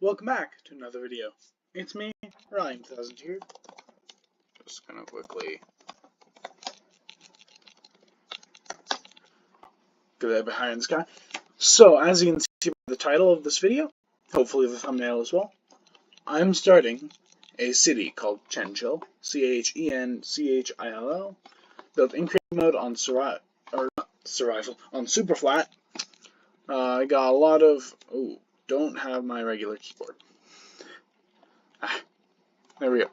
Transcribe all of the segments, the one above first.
Welcome back to another video. It's me, Ryan2000 here. Just gonna quickly get that behind this guy. So, as you can see by the title of this video, hopefully the thumbnail as well, I'm starting a city called Chenchill, Chenchill, built in creative mode on survival, on super flat. I got a lot of, don't have my regular keyboard. There we go.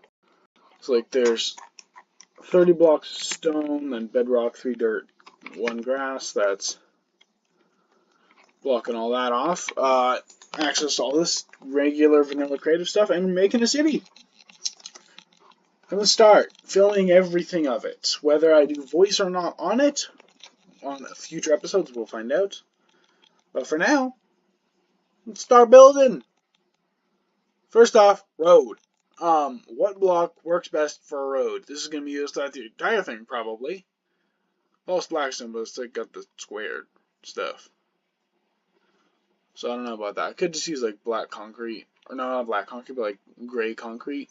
So like there's 30 blocks of stone, then bedrock, 3 dirt, 1 grass. That's blocking all that off. Access all this regular vanilla creative stuff and making a city. I'm gonna start filming everything of it. Whether I do voice or not on it, on future episodes, we'll find out. But for now, let's start building. First off, road. What block works best for a road? This is going to be used throughout the entire thing, probably. False blackstone, but it's like got the squared stuff. So I don't know about that. I could just use like black concrete. Or no, not black concrete, but like gray concrete.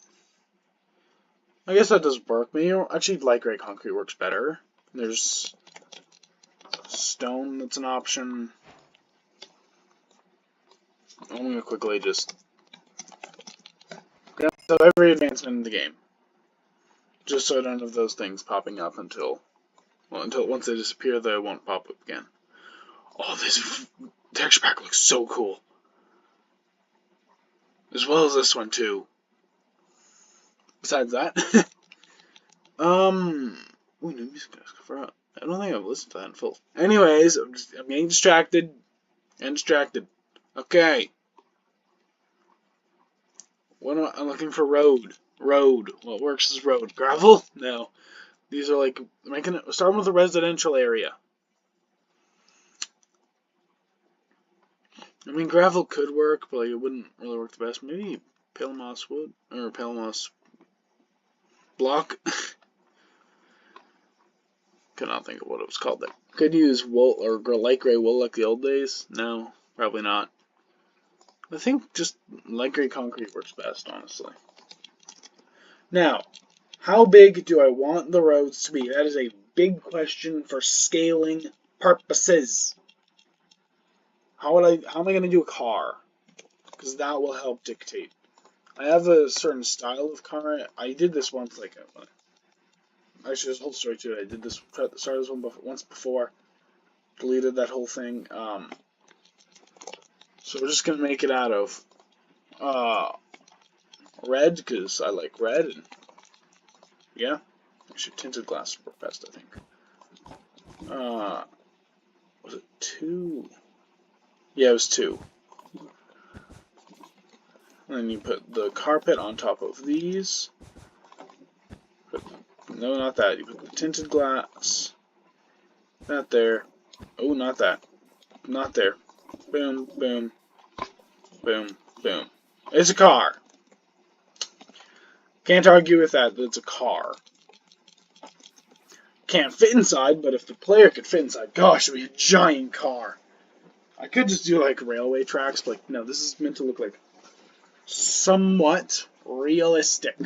I guess that does work. Maybe actually light gray concrete works better. There's stone that's an option. I'm going to quickly just grab every advancement in the game. Just so I don't have those things popping up until once they disappear, they won't pop up again. Oh, this texture pack looks so cool. As well as this one too. Besides that, new music for I don't think I've listened to that in full. Anyways, I'm getting distracted. Okay. I'm looking for road. Road. What works is road. Gravel? No. These are like starting with a residential area. I mean, gravel could work, but like, it wouldn't really work the best. Maybe pale moss wood or pale moss block. Could not think of what it was called there. Could use wool or light gray wool like the old days. No, probably not. I think just light gray concrete works best, honestly. Now, how big do I want the roads to be? That is a big question for scaling purposes. How am I going to do a car? Because that will help dictate. I have a certain style of car. I did this once, like, actually, there's a whole story to it. I did this, started this one once before, deleted that whole thing. So we're just going to make it out of red, because I like red. And yeah, actually, tinted glass work best, I think. Was it 2? Yeah, it was 2. And then you put the carpet on top of these. No, not that. You put the tinted glass. Not there. Oh, not that. Not there. Boom, boom, boom, boom. It's a car. Can't argue with that. It's a car. Can't fit inside, but if the player could fit inside, gosh, it would be a giant car. I could just do like railway tracks, but like, no, this is meant to look like somewhat realistic.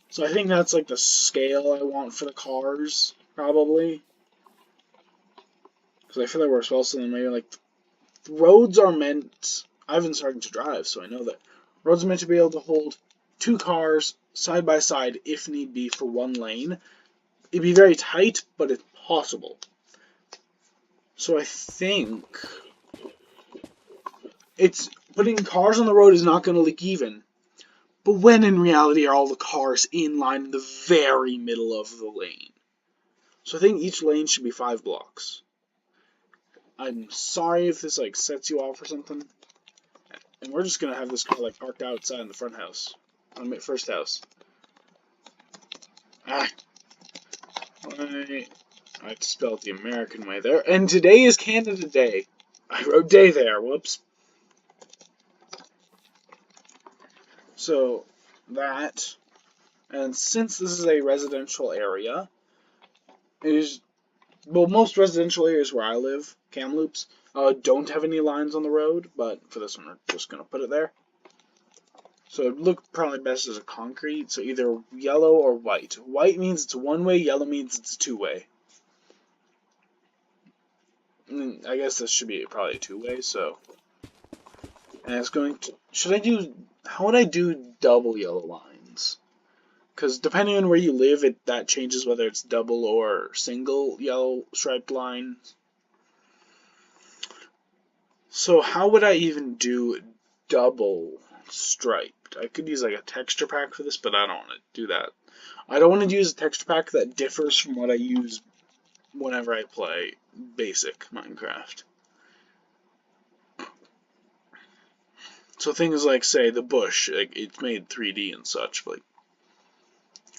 So I think that's like the scale I want for the cars, probably. Because I feel that works well, so then maybe like roads are meant, I've been starting to drive, so I know that roads are meant to be able to hold 2 cars side by side if need be for 1 lane. It'd be very tight, but it's possible. So I think it's putting cars on the road is not going to look even. But when in reality are all the cars in line in the very middle of the lane? So I think each lane should be 5 blocks. I'm sorry if this like sets you off or something. And we're just gonna have this car like parked outside in the front house. On my first house. I have to spell it the American way there. And today is Canada Day. I wrote day there. Whoops. So that, and since this is a residential area, it is, well, most residential areas where I live cam loops. Don't have any lines on the road, but for this one, we're just going to put it there. So it would look probably best as a concrete, so either yellow or white. White means it's one-way, yellow means it's two-way. I guess this should be probably a two-way, so... And it's going to... How would I do double yellow lines? Because depending on where you live, that changes whether it's double or single yellow striped line. So how would I even do double striped? I could use like a texture pack for this, but I don't want to do that. I don't want to use a texture pack that differs from what I use whenever I play basic Minecraft. So things like, say, the bush, like it's made 3D and such, but like,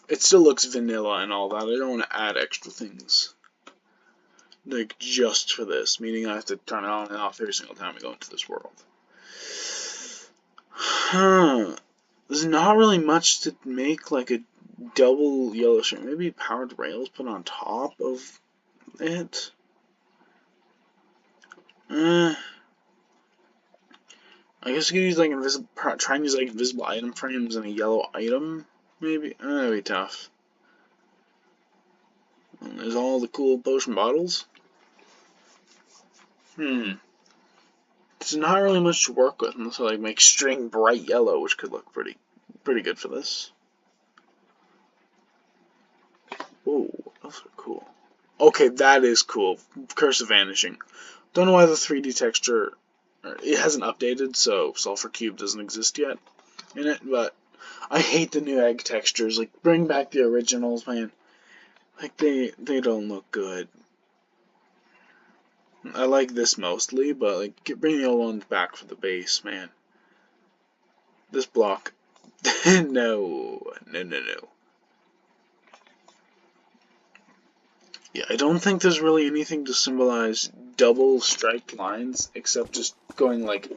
it still looks vanilla and all that. I don't want to add extra things, like just for this, meaning I have to turn it on and off every single time I go into this world. There's not really much to make like a double yellow string. Maybe powered rails put on top of it. I guess you could use like try and use like invisible item frames and a yellow item, maybe. That'd be tough. And there's all the cool potion bottles. There's not really much to work with unless I like make string bright yellow, which could look pretty good for this. Oh, those are cool. Okay, that is cool. Curse of Vanishing. Don't know why the 3D texture, it hasn't updated, so Sulfur Cube doesn't exist yet in it, but I hate the new egg textures. Like, bring back the originals, man. Like, they don't look good. I like this mostly, but like, bring the old ones back for the base, man. This block. No. Yeah, I don't think there's really anything to symbolize double striped lines, except just going like,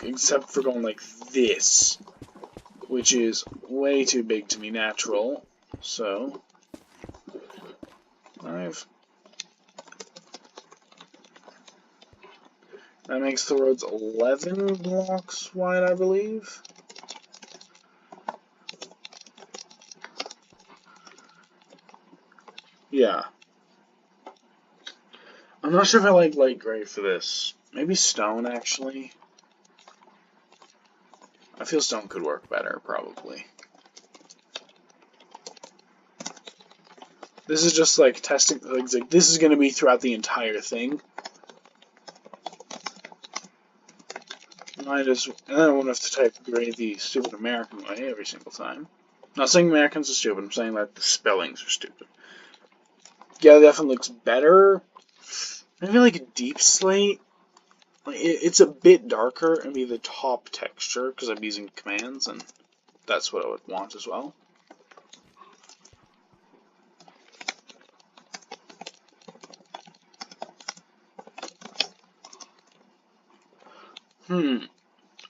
except for going like this, which is way too big to be natural, so, that makes the roads 11 blocks wide, I believe. Yeah. I'm not sure if I like light gray for this. Maybe stone, actually. I feel stone could work better, probably. This is just like testing, like this is going to be throughout the entire thing. And I won't have to type gray the stupid American way every single time. Not saying Americans are stupid, I'm saying that the spellings are stupid. Yeah, it definitely looks better. Maybe like a deep slate. Like it's a bit darker, and be the top texture because I'm using commands, and that's what I would want as well.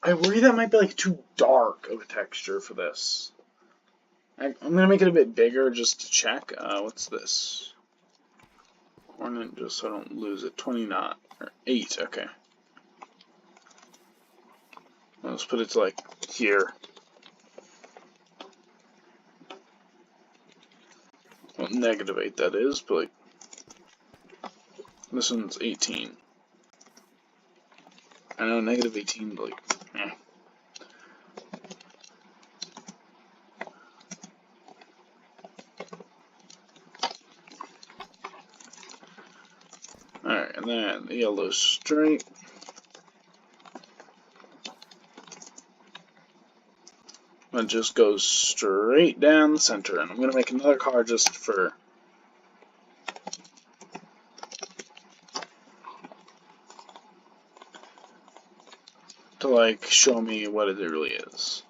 I worry that might be like too dark of a texture for this. I'm gonna make it a bit bigger just to check. What's this? Ornament, just so I don't lose it. 29 or 8. Okay. Let's put it to like here. Well, -8 that is, but like this one's 18. I know -18, but like, eh. Alright, and then the yellow stripe. It just goes straight down the center, and I'm going to make another car just for to like show me what it really is.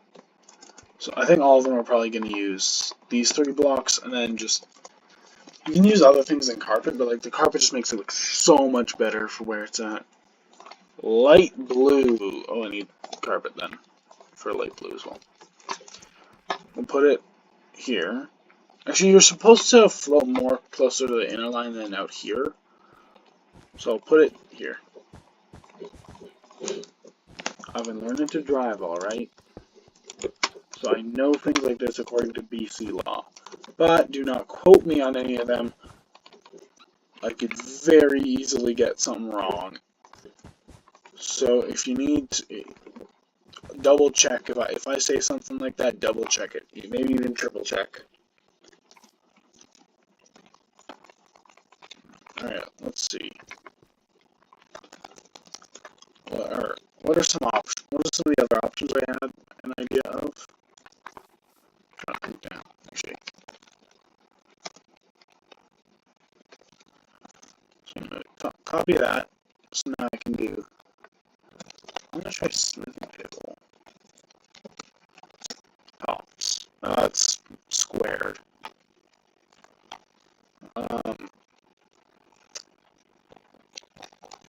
So I think all of them are probably going to use these 3 blocks, and then just you can use other things than carpet, but like the carpet just makes it look so much better for where it's at. Light blue. Oh, I need carpet then for light blue as well. We'll put it here. Actually, you're supposed to float more closer to the inner line than out here. So I'll put it here. I've been learning to drive, alright? So I know things like this according to BC law. But do not quote me on any of them. I could very easily get something wrong. So if you need to double check, if I say something like that, double check it. Maybe even triple check. Alright, let's see. What are some options? What are some of the other options I had an idea of? I'm trying to think down, actually. So I'm gonna copy that. So now I can do. I'm gonna try smoothing table. Tops. It's squared.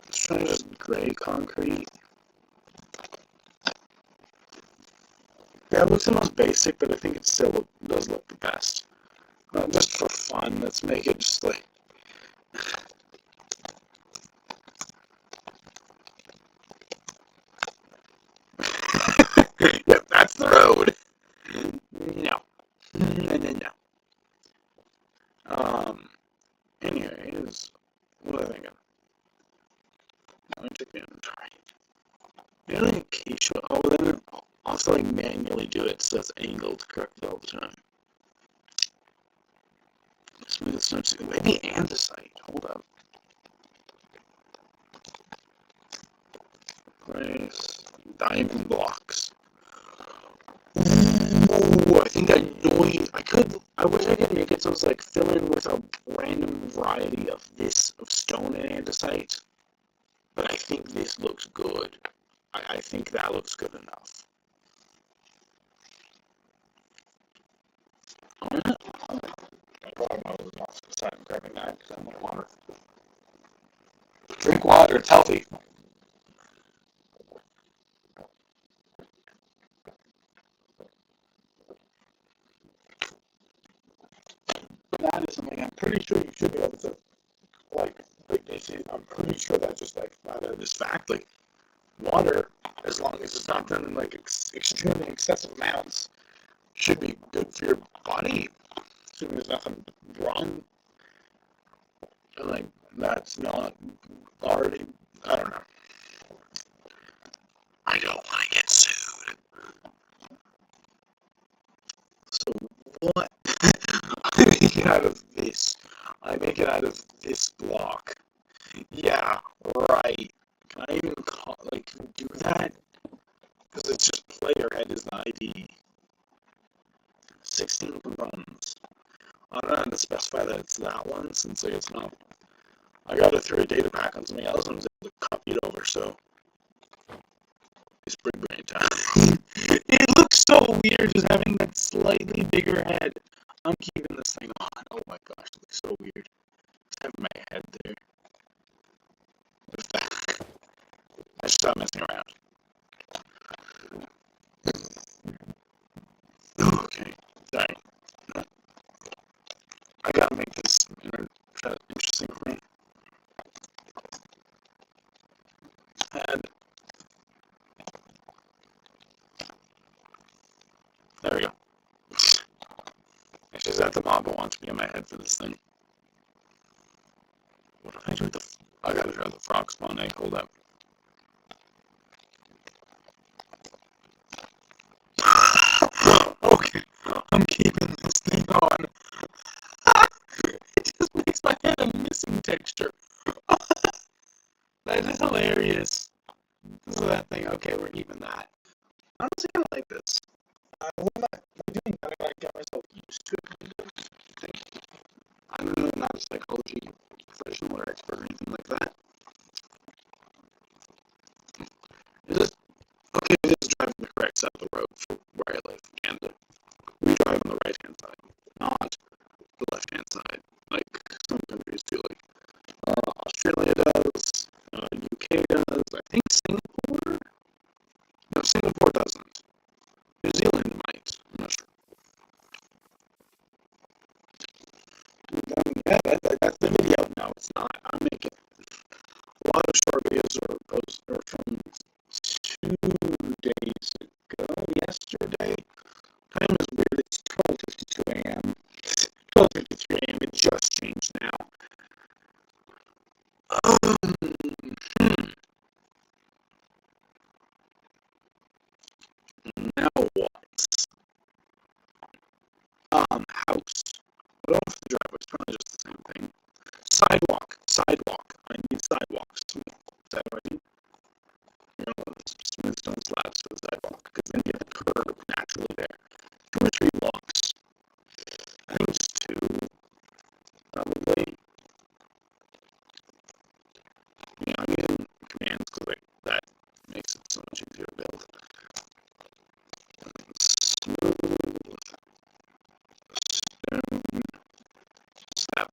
Let's try just gray concrete. Yeah, it looks the most basic, but I think it still does look the best. Just for fun, let's make it just like. Yep, that's the road. No. No. Anyways, what am I thinking? Let me check the inventory. Really, Keisha. Oh, then I'll have to like manually do it so it's angled correctly all the time. Smooth snow too. Maybe andesite. Hold up. Place diamond blocks. Ooh, I think I know. I wish I could make it so it's like fill in with a random variety of stone and andesite. But I think this looks good. I think that looks good enough. I'm grabbing that because I want water. Drink water, it's healthy. That is something I'm pretty sure you should be able to, like I'm pretty sure that's just like this fact, like water, as long as it's not done in like extremely excessive amounts, should be good for your body. Assuming there's nothing wrong, and like that's not already. I don't know. I don't want to get sued. So what? I make it out of this. I make it out of this block. Yeah, right. Can I even do that? Because it's just player head is the ID. 16 components. I don't know how to specify that it's that one since like it's not. I gotta throw a data pack on something else and I was able to copy it over, so it's big brain time. It looks so weird just having that slightly bigger head. I'm keeping this thing on. Oh my gosh, it looks so weird. Just having my head there. With that. I should stop messing around. Okay, sorry. I gotta make this interesting for me. There we go. Actually, is that the mob that wants to be in my head for this thing? What do I do with the... I gotta draw the frog spawn egg. Hold up. Okay, I'm keeping this thing on. It just makes my head a missing texture. That is hilarious. So that thing, okay, we're keeping that. Honestly, I don't like this. What am I doing? I gotta get myself used to it. I'm really not a psychology professional or expert or anything like that. Okay, it is driving the correct side of the road for where I live, Canada. We drive on the right hand side, not the left hand side, like some countries do. Like Australia does, UK does. I think Singapore. No, Singapore doesn't. New Zealand might. I'm not sure. it's not. I'm making a lot of short videos are from 2 days ago. Yesterday, time is weird. It's 12:52 a.m. 12:53 a.m. It just changed now. Now what? House. I don't know if the driveway is probably just the same thing. Sidewalk. I need sidewalks. Is that what I need? You know, smooth stone slabs for the sidewalk, because then you get the curb naturally there. 2 or 3 blocks. I think just 2, probably. Yeah, I'm using commands because that makes it so much easier to build. Smooth stone slab.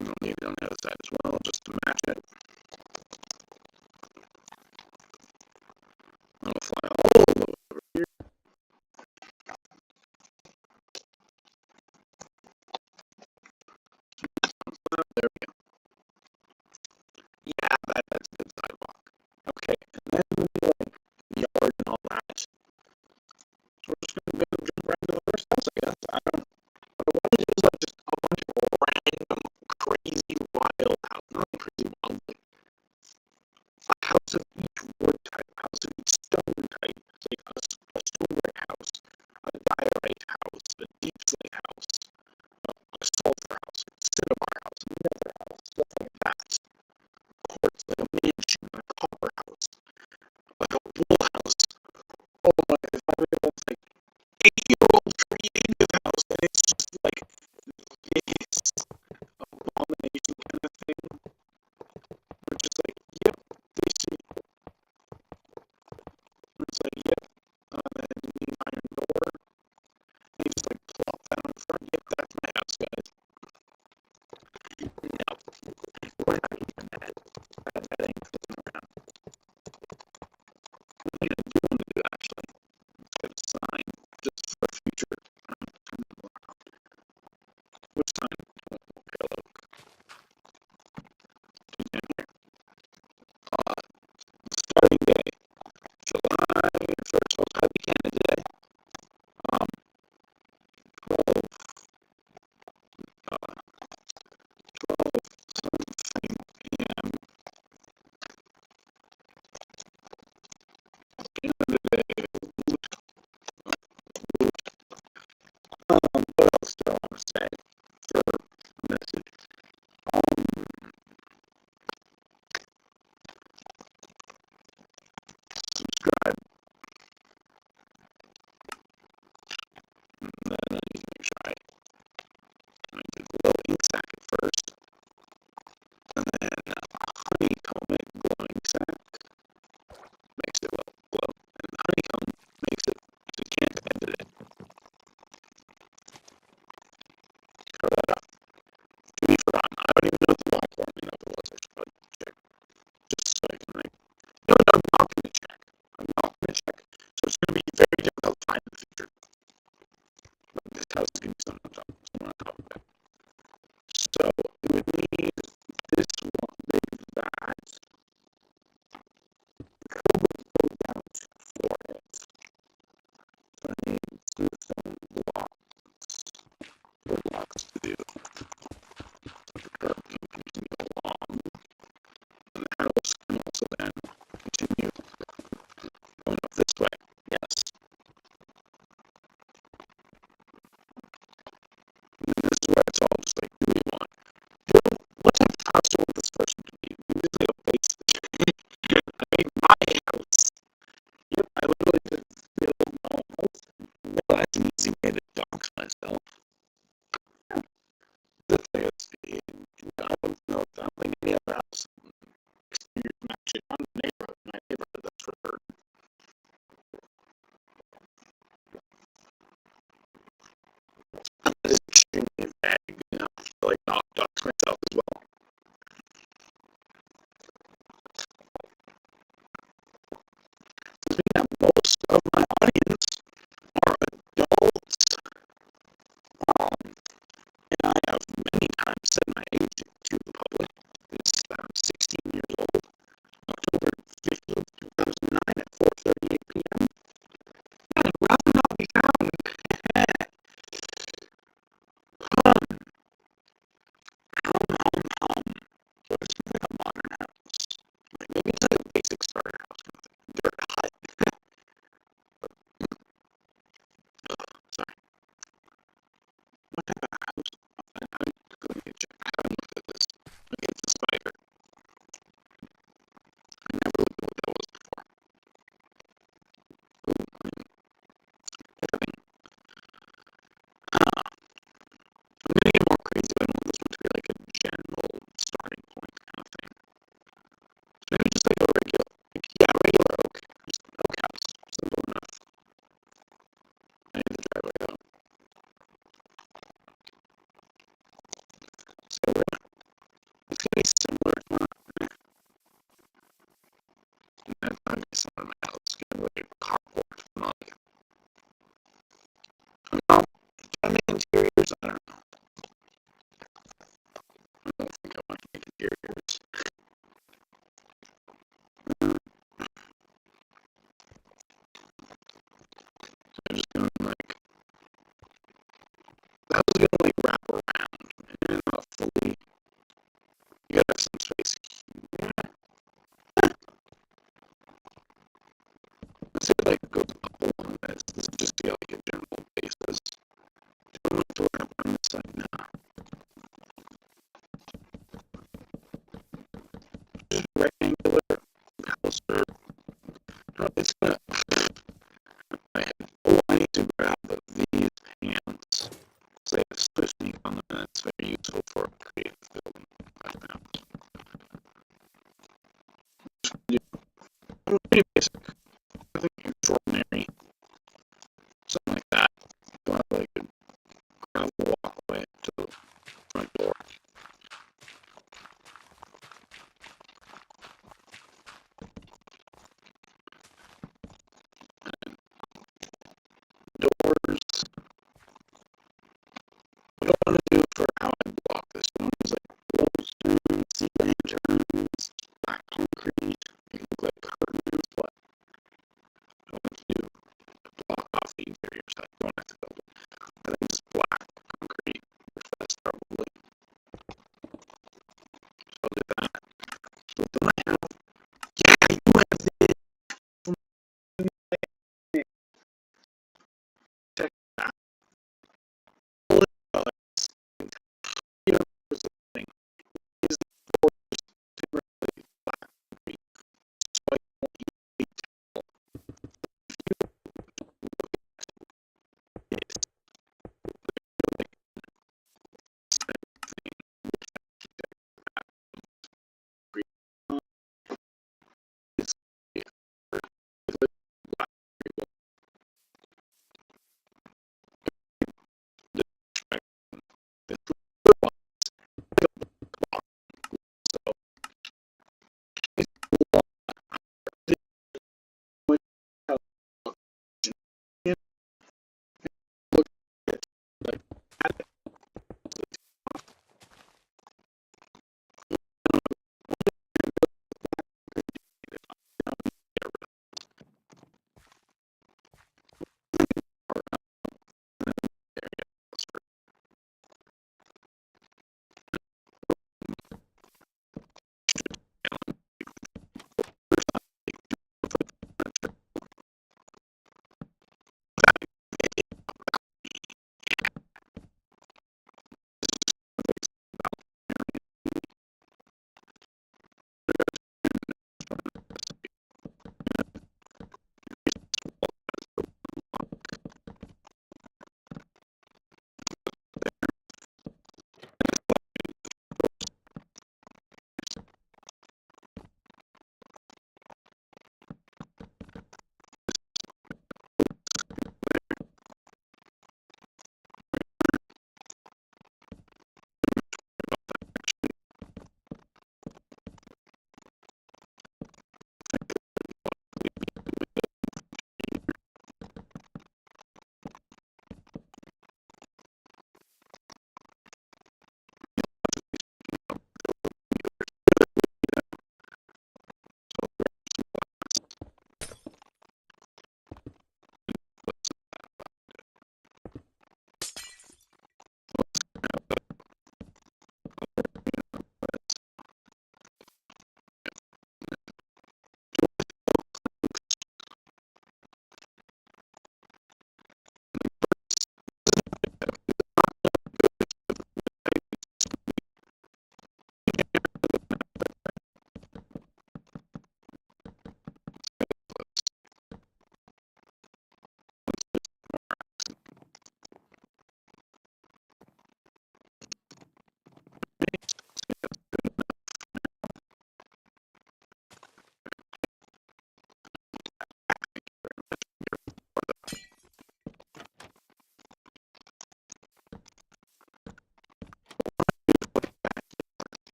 No, maybe on the other side. Let me check. I haven't looked at this. Okay, it's a spider. I never looked at what that was before. Ooh, everything. I'm gonna get more crazy, but I don't want this one to be like a general starting point kind of thing. So maybe just like a regular, regular oak. Just oak house. Simple enough. I need the driveway though. So it's gonna be similar. It's not gonna be similar to my house. It's gonna be like a carport, not like. I don't know. I make interiors. I don't know. I don't think I want to make interiors. So I'm just gonna like. That was gonna like wrap around and not fully. You gotta have some space here. Let's say like go up along this. This is just to get like a general basis. Don't want to wrap on this side now. Just rectangular house or no, it's gonna. I need to grab these pants. So they have Swiss ink on them, and it's very useful for creative building right now. Pretty basic. Nothing extraordinary. Something like that. Don't have like a gravel walkway to the front door. And doors. What I want to do for how I block this one is like glowstone, sea lanterns, black concrete. Make it look like curtains, but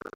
for